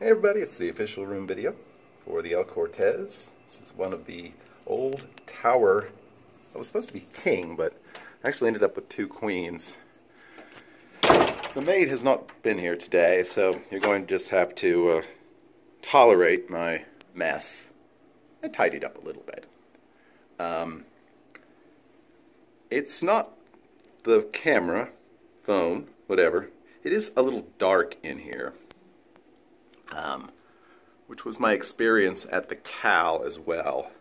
Hey everybody, it's the official room video for the Cortez. This is one of the old tower. It was supposed to be king, but I actually ended up with two queens. The maid has not been here today, so you're going to just have to tolerate my mess. I tidied up a little bit. It's not the camera, phone, whatever. It is a little dark in here. Which was my experience at the Cal as well.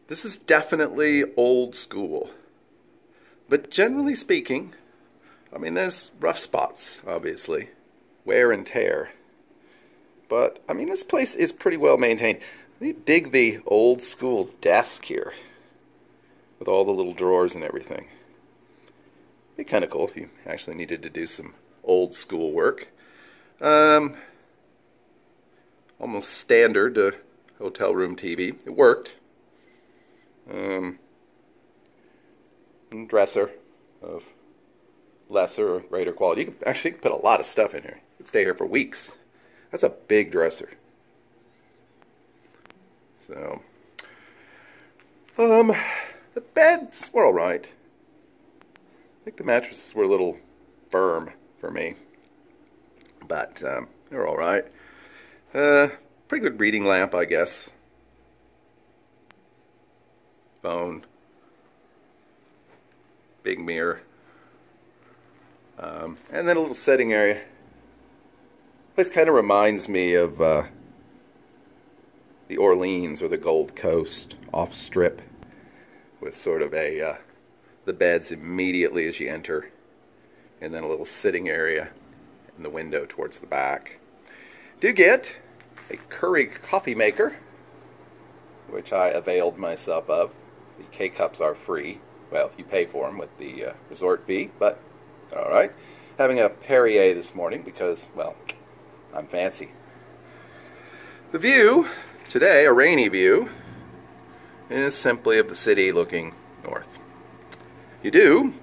This is definitely old school. But generally speaking, I mean, there's rough spots, obviously. Wear and tear. But, I mean, this place is pretty well maintained. You dig the old school desk here. With all the little drawers and everything. It'd be kind of cool if you actually needed to do some old school work. Almost standard hotel room TV. It worked. Dresser of lesser or greater quality. You can actually put a lot of stuff in here. You could stay here for weeks. That's a big dresser. So, the beds were alright. I think the mattresses were a little firm for me, but they're all right. Pretty good reading lamp, I guess. Phone, big mirror, and then a little setting area. Place kind of reminds me of the Orleans or the Gold Coast off strip, with sort of a the beds immediately as you enter. And then a little sitting area in the window towards the back. Do get a Keurig coffee maker, which I availed myself of. The K-Cups are free. Well, you pay for them with the resort fee, but alright. Having a Perrier this morning because, well, I'm fancy. The view today, a rainy view, is simply of the city looking north. You do.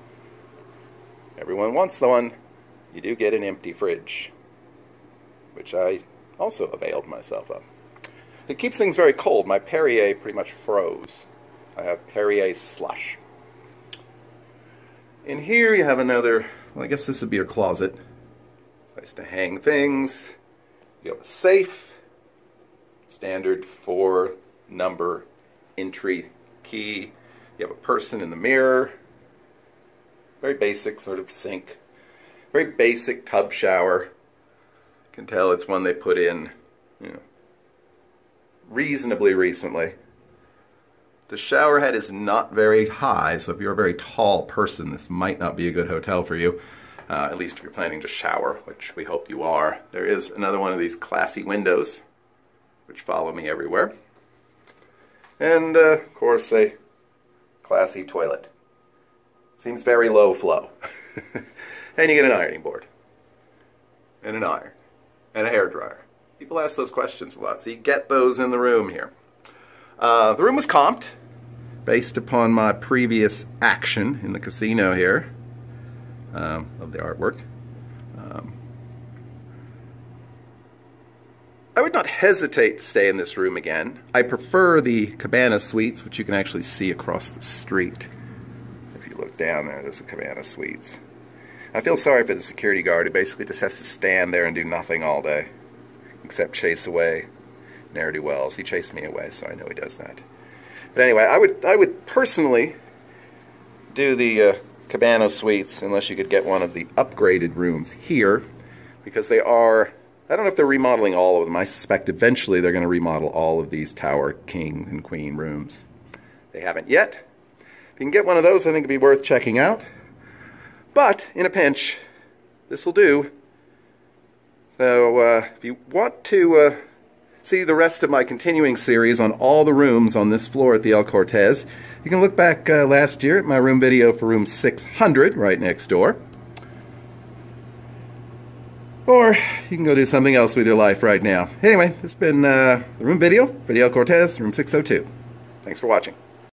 Everyone wants the one. You do get an empty fridge, which I also availed myself of. It keeps things very cold. My Perrier pretty much froze. I have Perrier slush. In here you have another, well, I guess this would be your closet. Place to hang things. You have a safe. Standard 4-number entry key. You have a person in the mirror. Very basic sort of sink. Very basic tub shower. You can tell it's one they put in, you know, reasonably recently. The shower head is not very high, so if you're a very tall person, this might not be a good hotel for you. At least if you're planning to shower, which we hope you are. There is another one of these classy windows, which follow me everywhere. And, of course, a classy toilet. Seems very low flow. And you get an ironing board. And an iron. And a hairdryer. People ask those questions a lot, so you get those in the room here. The room was comped based upon my previous action in the casino here. Of the artwork. I would not hesitate to stay in this room again. I prefer the Cabana Suites, which you can actually see across the street. Look down there, there's the Cabana Suites. I feel sorry for the security guard who basically just has to stand there and do nothing all day. Except chase away ne'er-do-wells. He chased me away, so I know he does that. But anyway, I would personally do the Cabana Suites unless you could get one of the upgraded rooms here. Because they are, I don't know if they're remodeling all of them. I suspect eventually they're going to remodel all of these Tower King and Queen rooms. They haven't yet. If you can get one of those, I think it'd be worth checking out. But, in a pinch, this will do. So, if you want to see the rest of my continuing series on all the rooms on this floor at the El Cortez, you can look back last year at my room video for room 600, right next door. Or, you can go do something else with your life right now. Anyway, this has been the room video for the El Cortez, room 602. Thanks for watching.